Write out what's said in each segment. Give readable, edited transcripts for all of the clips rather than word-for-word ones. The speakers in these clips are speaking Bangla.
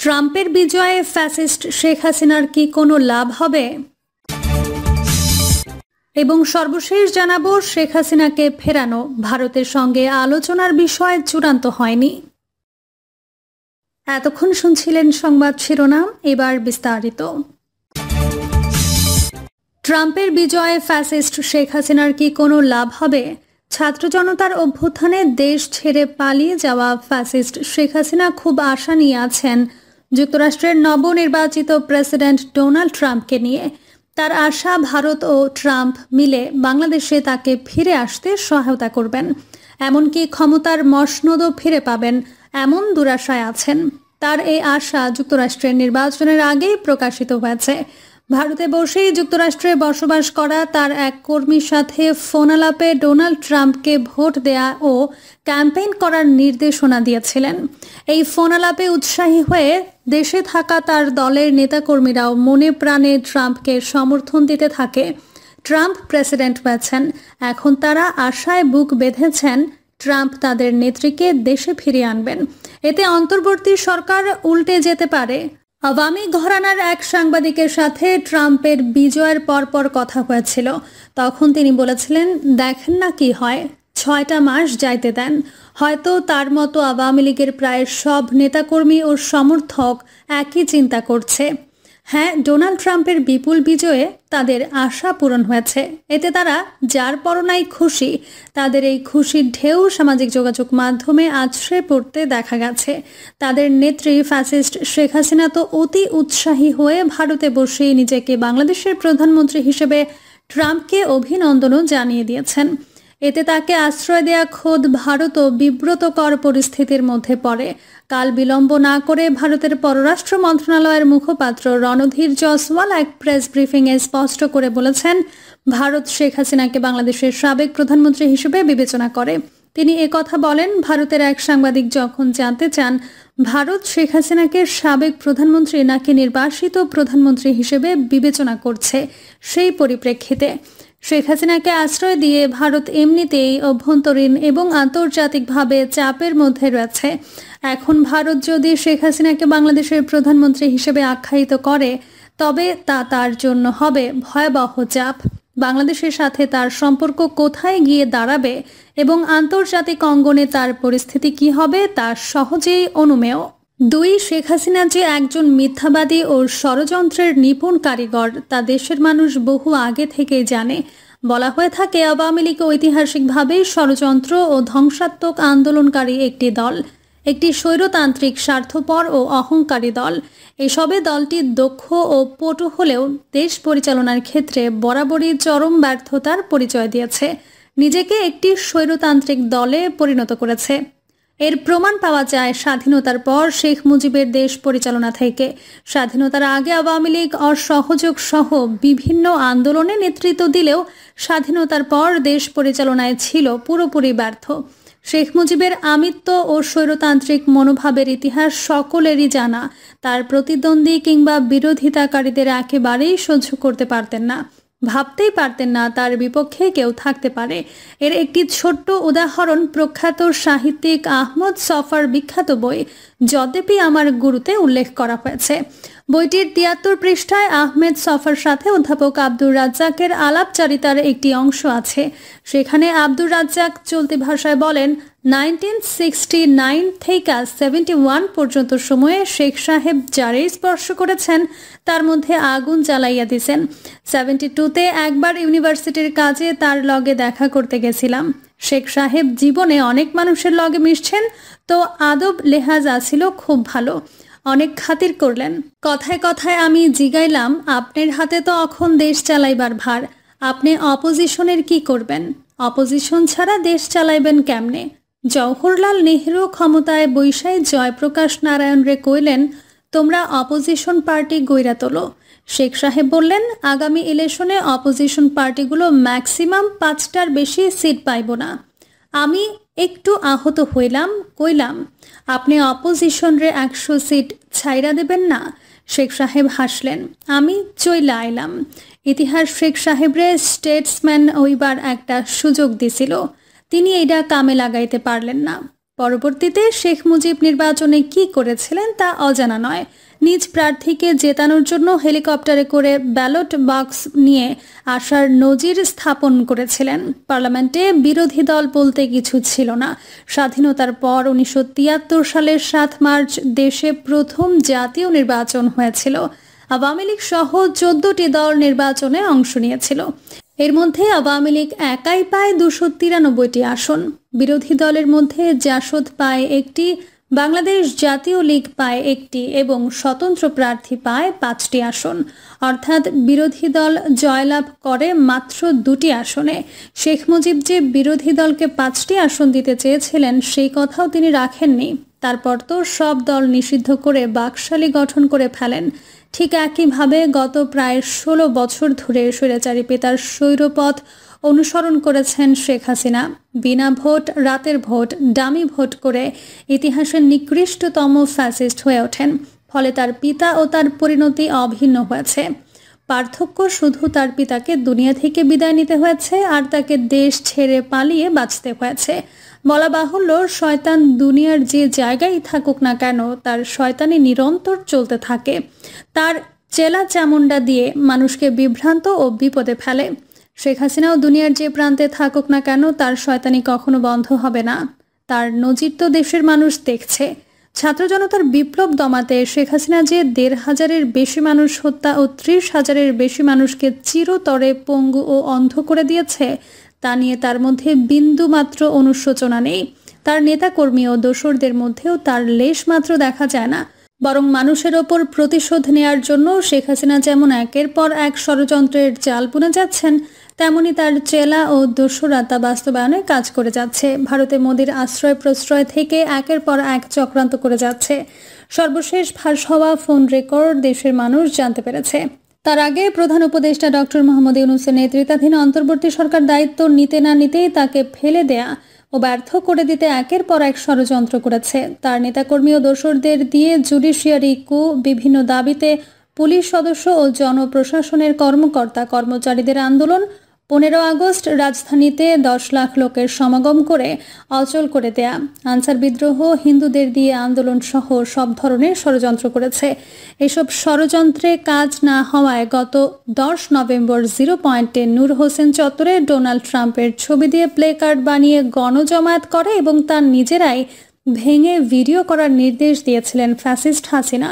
ট্রাম্পের বিজয়ে ফ্যাসিস্ট শেখ হাসিনার কি কোনো লাভ হবে? এবং সর্বশেষ জানাবো, শেখ হাসিনাকে ফেরানো ভারতের সঙ্গে আলোচনার বিষয় চূড়ান্ত হয়নি। এতক্ষণ শুনছিলেন সংবাদ শিরোনাম, এবার বিস্তারিত। ট্রাম্পের বিজয়ে ফ্যাসিস্ট শেখ হাসিনার কি কোনো লাভ হবে? ছাত্র জনতার অভ্যুত্থানে দেশ ছেড়ে পালিয়ে যাওয়া ফ্যাসিস্ট শেখ হাসিনা খুব আশা নিয়ে আছেন যুক্তরাষ্ট্রের নবনির্বাচিত প্রেসিডেন্ট ডোনাল্ড ট্রাম্পকে নিয়ে। তার আশা, ভারত ও ট্রাম্প মিলে বাংলাদেশে তাকে ফিরে আসতে সহায়তা করবেন, এমনকি ক্ষমতার মসনদও ফিরে পাবেন, এমন দুরাশায় আছেন। তার এই আশা যুক্তরাষ্ট্রের নির্বাচনের আগেই প্রকাশিত হয়েছে। ভারতে বসেই যুক্তরাষ্ট্রে বসবাস করা তার এক কর্মীর সাথে ফোনালাপে ডোনাল্ড ট্রাম্পকে ভোট দেয়া ও ক্যাম্পেইন করার নির্দেশনা দিয়েছিলেন। এই ফোনালাপে উৎসাহী হয়ে দেশে থাকা তার দলের নেতাকর্মীরাও মনে প্রাণে ট্রাম্পকে সমর্থন দিতে থাকে। ট্রাম্প প্রেসিডেন্ট হয়েছেন, এখন তারা আশায় বুক বেঁধেছেন ট্রাম্প তাদের নেত্রীকে দেশে ফিরিয়ে আনবেন। এতে অন্তর্বর্তী সরকার উল্টে যেতে পারে। আওয়ামী ঘরানার এক সাংবাদিকের সাথে ট্রাম্পের বিজয়ের পরপর কথা হয়েছিল। তখন তিনি বলেছিলেন, দেখেন না কি হয়, 6টা মাস যাইতে দেন, হয়তো তার মতো আওয়ামী লীগের প্রায় সব নেতাকর্মী ও সমর্থক একই চিন্তা করছে। হ্যাঁ, ডোনাল্ড ট্রাম্পের বিপুল বিজয়ে তাদের আশা পূরণ হয়েছে, এতে তারা যার পরনাই খুশি। তাদের এই খুশির ঢেউ সামাজিক যোগাযোগ মাধ্যমে আছড়ে পড়তে দেখা গেছে। তাদের নেত্রী ফ্যাসিস্ট শেখ হাসিনা তো অতি উৎসাহী হয়ে ভারতে বসেই নিজেকে বাংলাদেশের প্রধানমন্ত্রী হিসেবে ট্রাম্পকে অভিনন্দনও জানিয়ে দিয়েছেন। এতে তাকে আশ্রয় দেয়া খোদ ভারতও বিব্রতকর পরিস্থিতির মধ্যে পড়ে। কাল বিলম্ব না করে ভারতের পররাষ্ট্র মন্ত্রণালয়ের মুখপাত্র রণধীর জয়সওয়াল এক প্রেস ব্রিফিংয়ে স্পষ্ট করে বলেছেন, ভারত শেখ হাসিনাকে বাংলাদেশের সাবেক প্রধানমন্ত্রী হিসেবে বিবেচনা করে। তিনি একথা বলেন ভারতের এক সাংবাদিক যখন জানতে চান ভারত শেখ হাসিনাকে সাবেক প্রধানমন্ত্রী নাকি নির্বাসিত প্রধানমন্ত্রী হিসেবে বিবেচনা করছে, সেই পরিপ্রেক্ষিতে। শেখ হাসিনাকে আশ্রয় দিয়ে ভারত এমনিতেই অভ্যন্তরীণ এবং আন্তর্জাতিকভাবে চাপের মধ্যে রয়েছে। এখন ভারত যদি শেখ হাসিনাকে বাংলাদেশের প্রধানমন্ত্রী হিসেবে আখ্যায়িত করে, তবে তা তার জন্য হবে ভয়াবহ চাপ। বাংলাদেশের সাথে তার সম্পর্ক কোথায় গিয়ে দাঁড়াবে এবং আন্তর্জাতিক অঙ্গনে তার পরিস্থিতি কি হবে তা সহজেই অনুমেয়। 2, শেখ হাসিনা যে একজন মিথ্যাবাদী ও ষড়যন্ত্রের নিপুণ কারিগর তা দেশের মানুষ বহু আগে থেকেই জানে। বলা হয়ে থাকে, আওয়ামী লীগ ঐতিহাসিকভাবেই ষড়যন্ত্র ও ধ্বংসাত্মক আন্দোলনকারী একটি দল, একটি স্বৈরতান্ত্রিক স্বার্থপর ও অহংকারী দল। এসবে দলটি দক্ষ ও পটু হলেও দেশ পরিচালনার ক্ষেত্রে বরাবরই চরম ব্যর্থতার পরিচয় দিয়েছে, নিজেকে একটি স্বৈরতান্ত্রিক দলে পরিণত করেছে। এর প্রমাণ পাওয়া যায় স্বাধীনতার পর শেখ মুজিবের দেশ পরিচালনা থেকে। স্বাধীনতার আগে আওয়ামী লীগ অসহযোগ সহ বিভিন্ন আন্দোলনে নেতৃত্ব দিলেও স্বাধীনতার পর দেশ পরিচালনায় ছিল পুরোপুরি ব্যর্থ। শেখ মুজিবের আমিত্ব ও স্বৈরতান্ত্রিক মনোভাবের ইতিহাস সকলেরই জানা। তার প্রতিদ্বন্দ্বী কিংবা বিরোধিতাকারীদের একেবারেই সহ্য করতে পারতেন না, ভাবতেই পারতেন না তার বিপক্ষে কেউ থাকতে পারে। এর একটি ছোট্ট উদাহরণ প্রখ্যাত সাহিত্যিক আহমদ ছফার বিখ্যাত বই যদ্যপি আমার গুরুতে উল্লেখ করা হয়েছে। বইটির 73 পৃষ্ঠায় আহমেদ ছফার সাথে অধ্যাপক আব্দুর রাজ্জাকের আলাপচারিতার একটি অংশ আছে। সেখানে আব্দুর রাজ্জাক চলতি ভাষায় বলেন, 1969 থেকে 71 পর্যন্ত সময়ে শেখ সাহেব যারেই স্পর্শ করেছেন তার মধ্যে আগুন জ্বালাইয়া দিছেন। 72তে একবার ইউনিভার্সিটির কাজে তার লগে দেখা করতে গেছিলাম। শেখ সাহেব জীবনে অনেক মানুষের লগে মিশছেন, তো আদব লেহাজ আছিল খুব ভালো, অনেক খাতির করলেন। কথায় কথায় আমি জিগাইলাম, আপনার হাতে তো এখন দেশ চালাইবার ভার, আপনি অপোজিশনের কি করবেন? অপোজিশন ছাড়া দেশ চালাইবেন কেমনে? জওহরলাল নেহরু ক্ষমতায় বৈশাই জয়প্রকাশ নারায়ণ রে কইলেন, তোমরা অপোজিশন পার্টি গইরা তোলো। শেখ সাহেব বললেন, আগামী ইলেকশনে অপোজিশন পার্টিগুলো ম্যাক্সিমাম 5টার বেশি সিট পাইব না। আমি একটু আহত হইলাম, কইলাম, আপনি অপোজিশন রে 100 সিট ছাইরা দেবেন না? শেখ সাহেব হাসলেন। আমি চইলা আইলাম। ইতিহাস শেখ সাহেবরে স্টেটসম্যান হইবার একটা সুযোগ দিছিল, তিনি এইটা কামে লাগাইতে পারলেন না। পরবর্তীতে শেখ মুজিব নির্বাচনে কি করেছিলেন তা অজানা নয়। নিজ প্রার্থীকে জেতানোর জন্য হেলিকপ্টারে করে ব্যালট বাক্স নিয়ে আসার নজির স্থাপন করেছিলেন। পার্লামেন্টে বিরোধী দল বলতে কিছু ছিল না। স্বাধীনতার পর 1973 সালের 7 মার্চ দেশে প্রথম জাতীয় নির্বাচন হয়েছিল। আওয়ামী লীগ সহ 14টি দল নির্বাচনে অংশ নিয়েছিল। এর মধ্যে আওয়ামী লীগ একাই পায় 293টি আসন। বিরোধী দলের মধ্যে জাসদ পায় একটি, বাংলাদেশ জাতীয় লীগ পায় একটি এবং স্বতন্ত্র প্রার্থী পায় 5টি আসন। অর্থাৎ বিরোধী দল জয়লাভ করে মাত্র 2টি আসনে। শেখ মুজিব যে বিরোধী দলকে 5টি আসন দিতে চেয়েছিলেন সেই কথাও তিনি রাখেননি। তারপর তো সব দল নিষিদ্ধ করে বাকশালী গঠন করে ফেলেন। ঠিক একইভাবে গত প্রায় 16 বছর ধরে স্বৈরাচারী পিতার স্বৈরপথ অনুসরণ করেছেন শেখ হাসিনা। বিনা ভোট, রাতের ভোট, ডামি ভোট করে ইতিহাসের নিকৃষ্টতম ফ্যাসিস্ট হয়ে ওঠেন। ফলে তার পিতা ও তার পরিণতি অভিন্ন হয়েছে। পার্থক্য শুধু তার পিতাকে দুনিয়া থেকে বিদায় নিতে হয়েছে আর তাকে দেশ ছেড়ে পালিয়ে বাঁচতে হয়েছে। বলা বাহুল্য, শয়তান দুনিয়ার যে জায়গায় থাকুক না কেন তার শয়তানি নিরন্তর চলতে থাকে। তার চেলা চামুন্ডা দিয়ে মানুষকে বিভ্রান্ত ও বিপদে ফেলে। শেখ হাসিনাও দুনিয়ার যে প্রান্তে থাকুক না কেন তার শয়তানি কখনো বন্ধ হবে না। তার নজির তো দেশের মানুষ দেখছে। ছাত্র জনতার বিপ্লব দমাতে শেখ হাসিনা যে 1,500-এর বেশি মানুষ হত্যা ও 30,000-এর বেশি মানুষকে চিরতরে পঙ্গু ও অন্ধ করে দিয়েছে তা নিয়ে তার মধ্যে বিন্দু মাত্র অনুশোচনা নেই। তার নেতাকর্মী ও দোসরদের মধ্যেও তার লেশ মাত্র দেখা যায় না। বরং মানুষের ওপর প্রতিশোধ নেয়ার জন্য শেখ হাসিনা যেমন একের পর এক ষড়যন্ত্রের জাল বুনে যাচ্ছেন, তেমনি তার চেলা ও দোসররা তা বাস্তবায়নে কাজ করে যাচ্ছে। ভারতে মোদির আশ্রয় প্রশ্রয় থেকে একের পর এক চক্রান্ত করে যাচ্ছে। সর্বশেষ ফাঁস হওয়া ফোন রেকর্ড দেশের মানুষ জানতে পেরেছে। তার আগে প্রধান উপদেষ্টা ডক্টর মোহাম্মদ ইউনূসের নেতৃত্বাধীন অন্তর্বর্তী সরকার দায়িত্ব নিতে না নিতেই তাকে ফেলে দেয়া ও ব্যর্থ করে দিতে একের পর এক ষড়যন্ত্র করেছে। তার নেতাকর্মী ও দোসরদের দিয়ে জুডিশিয়ারি কু, বিভিন্ন দাবিতে পুলিশ সদস্য ও জনপ্রশাসনের কর্মকর্তা কর্মচারীদের আন্দোলন, 15 আগস্ট রাজধানীতে 10 লাখ লোকের সমাগম করে অচল করে দেয়া, আনসার বিদ্রোহ, হিন্দুদের দিয়ে আন্দোলন সহ সব ধরনের ষড়যন্ত্র করেছে। এসব ষড়যন্ত্রে কাজ না হওয়ায় গত 10 নভেম্বর 0 পয়েন্টে নূর হোসেন চত্বরে ডোনাল্ড ট্রাম্পের ছবি দিয়ে প্লে কার্ড বানিয়ে গণজমায়েত করে এবং তার নিজেরাই ভেঙে ভিডিও করার নির্দেশ দিয়েছিলেন ফ্যাসিস্ট হাসিনা।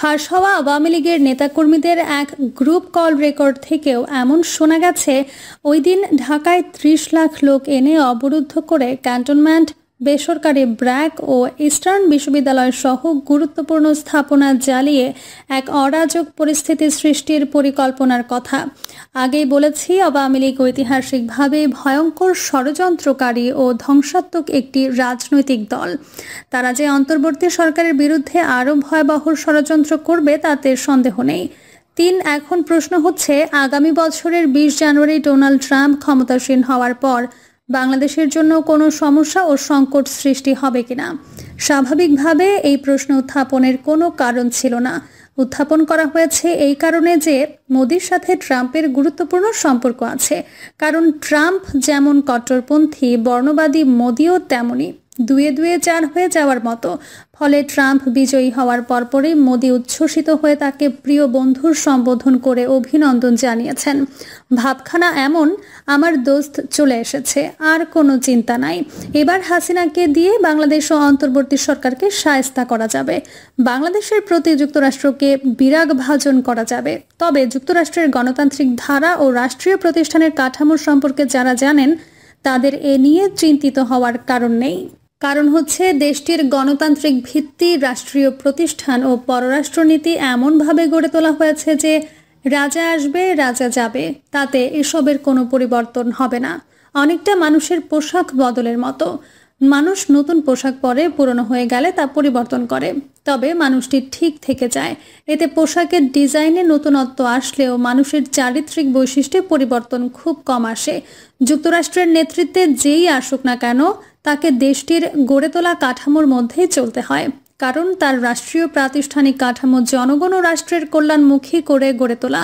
ফাঁস হওয়া আওয়ামী লীগের নেতাকর্মীদের এক গ্রুপ কল রেকর্ড থেকেও এমন শোনা গেছে, ওই দিন ঢাকায় 30 লাখ লোক এনে অবরুদ্ধ করে ক্যান্টনমেন্ট, বেসরকারি ব্র্যাক ও ইস্টার্ন বিশ্ববিদ্যালয় সহ গুরুত্বপূর্ণ স্থাপনা জ্বালিয়ে এক অরাজক পরিস্থিতি সৃষ্টির পরিকল্পনার কথা। আগেই বলেছি, আওয়ামী লীগ ঐতিহাসিকভাবে ভয়ঙ্কর ষড়যন্ত্রকারী ও ধ্বংসাত্মক একটি রাজনৈতিক দল। তারা যে অন্তর্বর্তী সরকারের বিরুদ্ধে আরও ভয়াবহ ষড়যন্ত্র করবে তাতে সন্দেহ নেই। এখন প্রশ্ন হচ্ছে, আগামী বছরের 20 জানুয়ারি ডোনাল্ড ট্রাম্প ক্ষমতাসীন হওয়ার পর বাংলাদেশের জন্য কোনো সমস্যা ও সংকট সৃষ্টি হবে কিনা। স্বাভাবিকভাবে এই প্রশ্ন উত্থাপনের কোনো কারণ ছিল না। উত্থাপন করা হয়েছে এই কারণে যে মোদির সাথে ট্রাম্পের গুরুত্বপূর্ণ সম্পর্ক আছে। কারণ ট্রাম্প যেমন কট্টরপন্থী, বর্ণবাদী মোদিও তেমনি দুয়ে দুয়ে চার হয়ে যাওয়ার মতো। ফলে ট্রাম্প বিজয়ী হওয়ার পরপরই মোদি উচ্ছ্বসিত হয়ে তাকে প্রিয় বন্ধুর সম্বোধন করে অভিনন্দন জানিয়েছেন। ভাবখানা এমন, আমার দোস্ত চলে এসেছে, আর কোনো চিন্তা নাই। এবার হাসিনাকে দিয়ে বাংলাদেশ ও অন্তর্বর্তী সরকারকে শায়েস্তা করা যাবে। বাংলাদেশের প্রতি যুক্তরাষ্ট্রকে বিরাগ ভাজন করা যাবে। তবে যুক্তরাষ্ট্রের গণতান্ত্রিক ধারা ও রাষ্ট্রীয় প্রতিষ্ঠানের কাঠামো সম্পর্কে যারা জানেন তাদের এ নিয়ে চিন্তিত হওয়ার কারণ নেই। কারণ হচ্ছে, দেশটির গণতান্ত্রিক ভিত্তি, রাষ্ট্রীয় প্রতিষ্ঠান ও পররাষ্ট্রনীতি এমনভাবে গড়ে তোলা হয়েছে যে রাজা আসবে রাজা যাবে, তাতে এসবের কোনো পরিবর্তন হবে না। অনেকটা মানুষের পোশাক বদলের মতো। মানুষ নতুন পোশাক পরে, পুরনো হয়ে গেলে তা পরিবর্তন করে, তবে মানুষটি ঠিক থেকে যায়। এতে পোশাকের ডিজাইনে নতুনত্ব আসলেও মানুষের চারিত্রিক বৈশিষ্ট্যে পরিবর্তন খুব কম আসে। যুক্তরাষ্ট্রের নেতৃত্বে যেই আসুক না কেন তাকে দেশটির গড়ে তোলা কাঠামোর মধ্যেই চলতে হয়। কারণ তার রাষ্ট্রীয় প্রাতিষ্ঠানিক কাঠামো জনগণ ও রাষ্ট্রের কল্যাণমুখী করে গড়ে তোলা।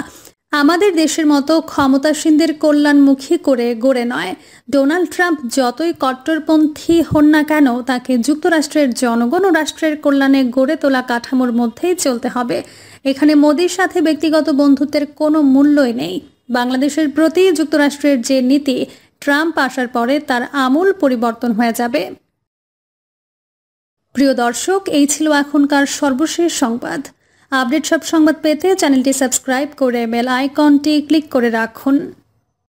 আমাদের দেশের মতো ক্ষমতাসীনদের কল্যাণমুখী করে গড়ে নয়। ডোনাল্ড ট্রাম্প যতই কট্টরপন্থী হন না কেন, তাকে যুক্তরাষ্ট্রের জনগণ ও রাষ্ট্রের কল্যাণে গড়ে তোলা কাঠামোর মধ্যেই চলতে হবে। এখানে মোদির সাথে ব্যক্তিগত বন্ধুত্বের কোনো মূল্যই নেই। বাংলাদেশের প্রতি যুক্তরাষ্ট্রের যে নীতি, ট্রাম্প আসার পরে তার আমূল পরিবর্তন হয়ে যাবে। প্রিয় দর্শক, এই ছিল এখনকার সর্বশেষ সংবাদ। আপডেট সব সংবাদ পেতে চ্যানেলটি সাবস্ক্রাইব করে বেল আইকনটি ক্লিক করে রাখুন।